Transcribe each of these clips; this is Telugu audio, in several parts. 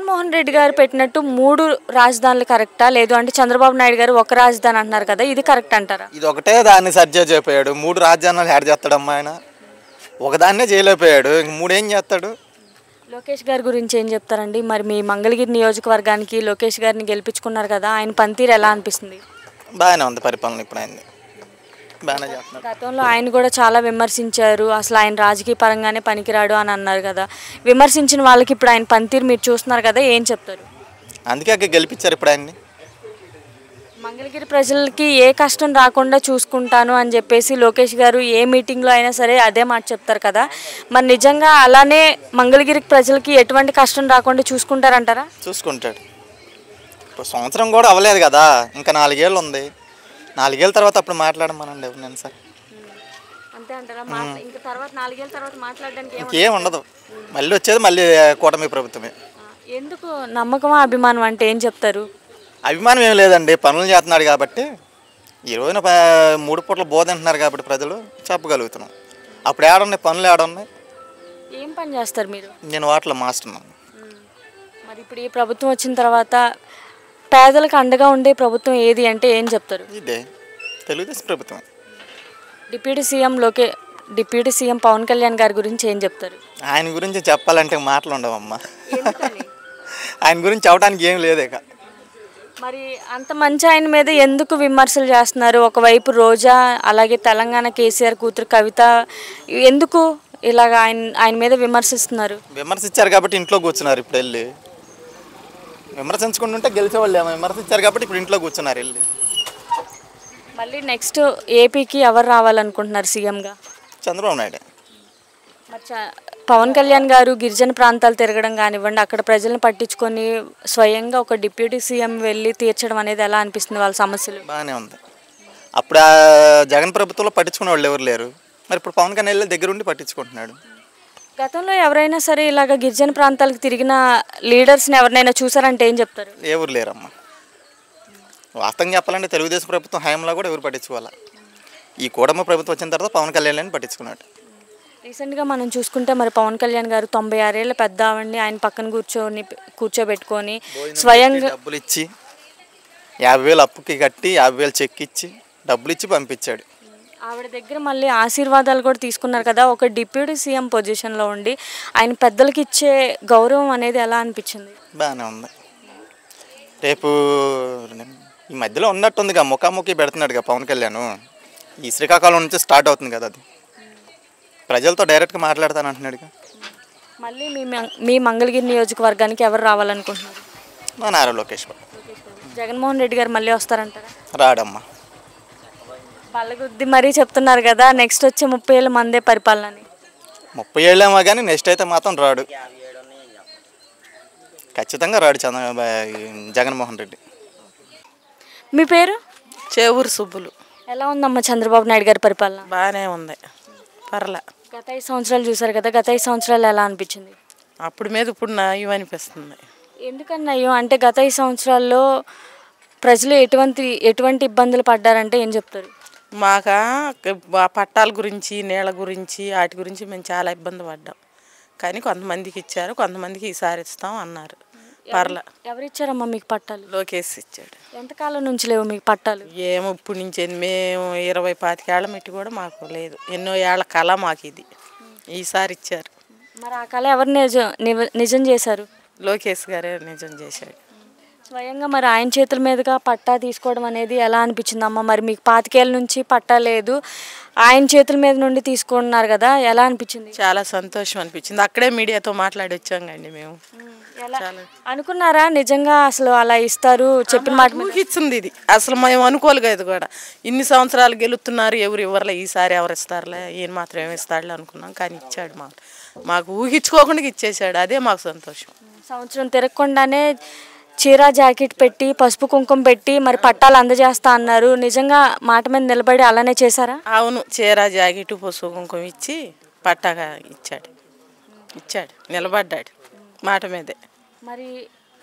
జగన్మోహన్ రెడ్డి గారు పెట్టినట్టు 3 రాజధానులు కరెక్టా? లేదు అంటే చంద్రబాబు నాయుడు గారు ఒక రాజధాని అంటున్నారు కదా, ఇది కరెక్ట్ అంటారా? ఇది ఒకటే దాన్ని సర్జరీ చేయపోయాడు. 3 రాజధానులు యాడ్ చేస్తాడమ్మా ఆయన. ఒకదాన్నే చేయలేకపోయాడు, ఇంక 3 ఏం చేస్తాడు? లోకేష్ గారి గురించి ఏం చెప్తారండి? మరి మీ మంగళగిరి నియోజకవర్గానికి లోకేష్ గారిని గెలిపించుకున్నారు కదా, ఆయన పనితీరు ఎలా అనిపిస్తుంది? బాగానే ఉంది పరిపాలన ఇప్పుడు ఆయన్ని, బాగానే చేస్తున్నాడు. గతంలో ఆయన కూడా చాలా విమర్శించారు, అసలు ఆయన రాజకీయ పరంగానే పనికిరాడు అని అన్నారు కదా. విమర్శించిన వాళ్ళకి ఇప్పుడు ఆయన పనితీరు మీరు చూస్తున్నారు కదా, ఏం చెప్తారు? అందుకే అక్కడ గెలిపించారు ఇప్పుడు ఆయన్ని. మంగళగిరి ప్రజలకి ఏ కష్టం రాకుండా చూసుకుంటాను అని చెప్పేసి లోకేష్ గారు ఏ మీటింగ్లో అయినా సరే అదే మాట చెప్తారు కదా. మరి నిజంగా అలానే మంగళగిరి ప్రజలకి ఎటువంటి కష్టం రాకుండా చూసుకుంటారంటారా? చూసుకుంటాడు. ఇప్పుడు సంవత్సరం కూడా అవ్వలేదు కదా, ఇంకా 4 ఏళ్ళు ఉంది. 4 ఏళ్ళ తర్వాత అప్పుడు మాట్లాడమనండి ఎవరినైనా సార్. అంతే అంటారా? ఇంకా తర్వాత 4 ఏళ్ళ తర్వాత మాట్లాడడానికి ఇంకేం ఉండదు. మళ్ళీ వచ్చేది మళ్ళీ కూటమి ప్రభుత్వమే. ఎందుకు నమ్మకమా అభిమానం అంటే ఏం చెప్తారు? అభిమానం ఏం లేదండి, పనులు చేస్తున్నాడు కాబట్టి. ఈ రోజున 3 పూట్ల బోధ అంటున్నారు కాబట్టి ప్రజలు చెప్పగలుగుతున్నాం. అప్పుడు ఏడున్నాయి పనులు, ఏడున్నాయి? ఏం పని చేస్తారు మీరు? నేను వాటిలో మాస్టర్న్నాను. మరి ఇప్పుడు ఈ ప్రభుత్వం వచ్చిన తర్వాత పేదలకు అండగా ఉండే ప్రభుత్వం ఏది అంటే ఏం చెప్తారు? ఇదే తెలుగుదేశం ప్రభుత్వం. డిప్యూటీ సీఎం పవన్ కళ్యాణ్ గారి గురించి ఏం చెప్తారు? ఆయన గురించి చెప్పాలంటే మాటలు ఉండవమ్మా. ఆయన గురించి చెప్పడానికి ఏం లేదు ఇక. మరి అంత మంచి ఆయన మీద ఎందుకు విమర్శలు చేస్తున్నారు? ఒకవైపు రోజా, అలాగే తెలంగాణ కేసీఆర్ కూతురు కవిత, ఎందుకు ఇలాగ ఆయన మీద విమర్శిస్తున్నారు? విమర్శించారు కాబట్టి ఇంట్లో కూర్చున్నారు. ఇప్పుడు వెళ్ళి విమర్శించుకుంటుంటే గెలిచేవాళ్ళు ఏమో. విమర్శించారు కాబట్టి ఇప్పుడు ఇంట్లో కూర్చున్నారు వెళ్ళి. మళ్ళీ నెక్స్ట్ ఏపీకి ఎవరు రావాలనుకుంటున్నారు సీఎంగా? చంద్రబాబు నాయుడు. మరి పవన్ కళ్యాణ్ గారు గిరిజన ప్రాంతాలు తిరగడం కానివ్వండి, అక్కడ ప్రజలను పట్టించుకొని స్వయంగా ఒక డిప్యూటీ సీఎం వెళ్ళి తీర్చడం అనేది ఎలా అనిపిస్తుంది వాళ్ళ సమస్యలు? బాగానే ఉంది. అప్పుడు జగన్ ప్రభుత్వంలో పట్టించుకునే వాళ్ళు ఎవరు లేరు. మరి ఇప్పుడు పవన్ కళ్యాణ్ వెళ్ళి దగ్గరుండి పట్టించుకుంటున్నాడు. గతంలో ఎవరైనా సరే ఇలాగ గిరిజన ప్రాంతాలకు తిరిగిన లీడర్స్ని ఎవరినైనా చూసారంటే ఏం చెప్తారు? ఎవరు లేరమ్మా. వాస్తవంగా చెప్పాలంటే తెలుగుదేశం ప్రభుత్వం హయాంలో కూడా ఎవరు పట్టించుకోవాలి. ఈ కూటమి ప్రభుత్వం వచ్చిన తర్వాత పవన్ కళ్యాణ్ పట్టించుకున్నాడు. రీసెంట్గా మనం చూసుకుంటే మరి పవన్ కళ్యాణ్ గారు 96 ఏళ్ళ పెద్ద ఆవిడని ఆయన పక్కన కూర్చోబెట్టుకొని స్వయంగా డబ్బులు ఇచ్చి 50,000 అప్పుకి కట్టి 50,000 చెక్ ఇచ్చి డబ్బులు ఇచ్చి పంపించాడు. ఆవిడ దగ్గర మళ్ళీ ఆశీర్వాదాలు కూడా తీసుకున్నారు కదా. ఒక డిప్యూటీ సీఎం పొజిషన్లో ఉండి ఆయన పెద్దలకి ఇచ్చే గౌరవం అనేది ఎలా అనిపించింది? బాగానే ఉంది. రేపు ఈ మధ్యలో ఉన్నట్టుందిగా, ముఖాముఖి పెడుతున్నాడుగా పవన్ కళ్యాణ్. ఈ శ్రీకాకుళం నుంచి స్టార్ట్ అవుతుంది కదా, అది ప్రజలతో డైరెక్ట్గా మాట్లాడతాను అంటున్నాడుగా. మళ్ళీ మీ మంగళగిరి నియోజకవర్గానికి ఎవరు రావాలనుకుంటున్నారు? మా నారా లోకేష్ బాబు. జగన్మోహన్ రెడ్డి గారు మళ్ళీ వస్తారంటారా? రాడమ్మా. బల్లగుద్ది మరీ చెప్తున్నారు కదా నెక్స్ట్ వచ్చే 30 ఏళ్ళ మందే పరిపాలన. 30 ఏళ్ళేమో కానీ నెక్స్ట్ అయితే మాత్రం రాడు, ఖచ్చితంగా రాడు జగన్మోహన్ రెడ్డి. మీ పేరు? చేవూరు సుబ్బులు. ఎలా ఉందమ్మా చంద్రబాబు నాయుడు గారి పరిపాలన? బాగానే ఉంది, పర్లే. గత 5 సంవత్సరాలు చూసారు కదా, గత 5 సంవత్సరాలు ఎలా అనిపించింది? అప్పుడు మీద ఇప్పుడు నయం అనిపిస్తుంది. ఎందుకన్నా అయ్యో అంటే గత 5 సంవత్సరాల్లో ప్రజలు ఎటువంటి ఇబ్బందులు పడ్డారంటే ఏం చెప్తారు? మాకు పట్టాల గురించి, నీళ్ళ గురించి, వాటి గురించి మేము చాలా ఇబ్బంది పడ్డాం. కానీ కొంతమందికి ఇచ్చారు, కొంతమందికి ఈసారి ఇస్తాం అన్నారు. పర్లే. ఎవరిచ్చారమ్మా మీకు పట్టాలు? లోకేష్ ఇచ్చాడు. ఎంతకాలం నుంచి లేవు మీకు పట్టాలు? ఏమో ఇప్పుడు నుంచి మేము 20-25 ఏళ్ళ మెట్టి కూడా మాకు లేదు. ఎన్నో ఏళ్ళ కళ మాకు ఇది, ఈసారి ఇచ్చారు. మరి ఆ కళ ఎవరు నిజం చేశారు? లోకేష్ గారే నిజం చేశాడు స్వయంగా. మరి ఆయన చేతుల మీదుగా పట్టా తీసుకోవడం అనేది ఎలా అనిపించిందమ్మా? మరి మీకు 25 ఏళ్ళ నుంచి పట్టా లేదు, ఆయన చేతుల మీద నుండి తీసుకున్నారు కదా, ఎలా అనిపించింది? చాలా సంతోషం అనిపించింది. అక్కడే మీడియాతో మాట్లాడి వచ్చాం కండి మేము. అనుకున్నారా నిజంగా అసలు అలా ఇస్తారు? చెప్పిన మాట ఊహించింది ఇది, అసలు మేము అనుకోలేదు. ఇది కూడా ఇన్ని సంవత్సరాలు గెలుతున్నారు, ఎవరు ఇవ్వరులే, ఈసారి ఎవరు ఇస్తారులే, ఈయన మాత్రం ఏమి ఇస్తాడులే అనుకున్నాం. కానీ ఇచ్చాడు, మాకు ఊహించుకోకుండా ఇచ్చేసాడు, అదే మాకు సంతోషం. సంవత్సరం తిరగకుండానే చీర జాకెట్ పెట్టి పసుపు కుంకుమ పెట్టి మరి పట్టాలు అందజేస్తా అన్నారు. నిజంగా మాట మీద నిలబడి అలానే చేశారా? అవును, చీర జాకెట్ పసుపు కుంకుమ ఇచ్చి పట్టాగా ఇచ్చాడు, నిలబడ్డాడు మాట మీదే. మరి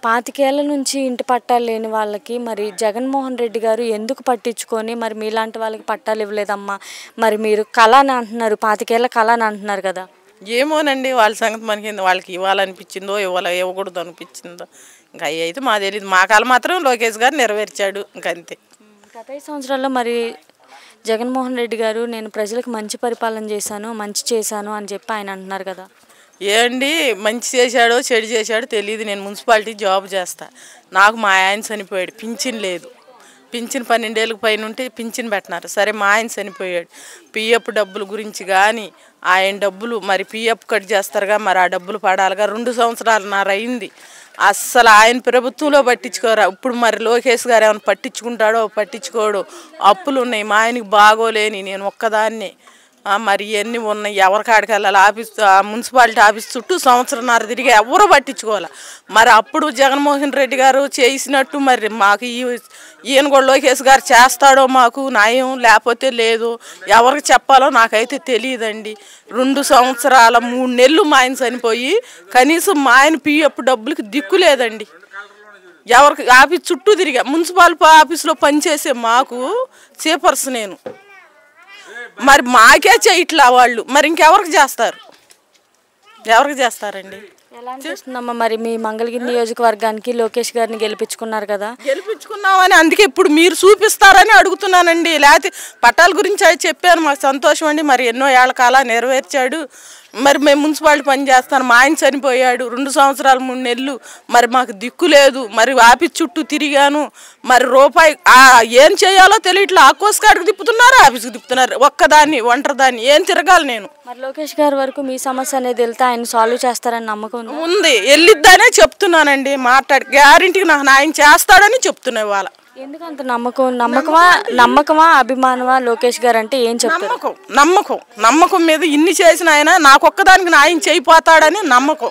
25 ఏళ్ళ నుంచి ఇంటి పట్టాలు లేని వాళ్ళకి మరి జగన్మోహన్ రెడ్డి గారు ఎందుకు పట్టించుకొని మరి మీలాంటి వాళ్ళకి పట్టాలు ఇవ్వలేదమ్మా? మరి మీరు కళ అని అంటున్నారు, 25 ఏళ్ళ కళ అని అంటున్నారు కదా. ఏమోనండి వాళ్ళ సంగతి మనకి వాళ్ళకి ఇవ్వాలనిపించిందో ఇవ్వకూడదు అనిపించిందో ఇంకా అవి అయితే మా తెలియదు. మా కాలం మాత్రం లోకేష్ గారు నెరవేర్చాడు ఇంకంతే. గత 5 సంవత్సరాల్లో మరి జగన్మోహన్ రెడ్డి గారు నేను ప్రజలకు మంచి పరిపాలన చేశాను, మంచి చేశాను అని చెప్పి ఆయన అంటున్నారు కదా. ఏండి మంచి చేశాడో చెడు చేశాడో తెలియదు. నేను మున్సిపాలిటీ జాబ్ చేస్తా. నాకు మా ఆయన చనిపోయాడు, పింఛన్ లేదు. పింఛన్ 12 ఏళ్ళకి పైన ఉంటే పింఛన్ పెట్టినారు. సరే మా ఆయన చనిపోయాడు, పిఎఫ్ డబ్బుల గురించి కానీ ఆయన డబ్బులు మరి పిఎఫ్ కట్ చేస్తారుగా, మరి ఆ డబ్బులు పడాలిగా. 2 సంవత్సరాలున్నర అయింది. అస్సలు ఆయన ప్రభుత్వంలో పట్టించుకోరా. ఇప్పుడు మరి లోకేష్ గారు ఏమైనా పట్టించుకుంటాడో పట్టించుకోడు. అప్పులు ఉన్నాయి, మా ఆయనకి బాగోలేని నేను ఒక్కదాన్నే. మరి ఇవన్నీ ఉన్నాయి. ఎవరి కాడికి వెళ్ళాలి? మున్సిపాలిటీ ఆఫీస్ చుట్టూ సంవత్సరంన్నర తిరిగి ఎవరు పట్టించుకోవాలి. మరి అప్పుడు జగన్మోహన్ రెడ్డి గారు చేసినట్టు మరి మాకు ఈయన కూడా లోకేష్ గారు చేస్తాడో మాకు న్యాయం, లేకపోతే లేదు. ఎవరికి చెప్పాలో నాకైతే తెలియదండి. 2 సంవత్సరాల 3 నెలలు మా ఆయన చనిపోయి కనీసం మా ఆయన పిఎఫ్ డబ్బులకి దిక్కు లేదండి. ఎవరికి ఆఫీస్ చుట్టూ తిరిగా. మున్సిపాలిటీ ఆఫీస్లో పనిచేసే మాకు చీపర్స్ నేను. మరి మాకే చేయట్లా వాళ్ళు, మరి ఇంకెవరికి చేస్తారు? ఎవరికి చేస్తారండి? ఎలా అనిపిస్తుందమ్మా మరి మీ మంగళగిరి నియోజకవర్గానికి లోకేష్ గారిని గెలిపించుకున్నారు కదా? గెలిపించుకున్నామని అందుకే ఇప్పుడు మీరు చూపిస్తారని అడుగుతున్నానండి. లేకపోతే పట్టాల గురించి అది చెప్పాను, మాకు సంతోషం అండి. మరి ఎన్నో ఏళ్ల కాలం నెరవేర్చాడు. మరి మేము మున్సిపాలిటీ పని చేస్తాను. మా ఆయన చనిపోయాడు 2 సంవత్సరాలు 3 నెలలు. మరి మాకు దిక్కు లేదు. మరి ఆఫీస్ చుట్టూ తిరిగాను. మరి రూపాయి ఏం చేయాలో తెలియట్లా. ఆకోస్ కాడికి తిప్పుతున్నారు, ఆఫీస్కి తిప్పుతున్నారు. ఒక్కదాన్ని ఒంటరిదాన్ని ఏం తిరగాలి నేను? మరి లోకేష్ గారి వరకు మీ సమస్య అనేది వెళ్తే ఆయన సాల్వ్ చేస్తారని నమ్మకం ఉంది. వెళ్ళిద్దనే చెప్తున్నానండి. మాట్లాడి గ్యారెంటీకి నాకు ఆయన చేస్తాడని చెప్తున్నా. ఇవాళ ఎందుకంత నమ్మకమా అభిమానమా లోకేష్ గారు అంటే ఏం చెప్తారు? నమ్మకం మీద ఇన్ని చేసిన ఆయన నాకొక్కదానికి న్యాయం చేయిపోతాడని నమ్మకం.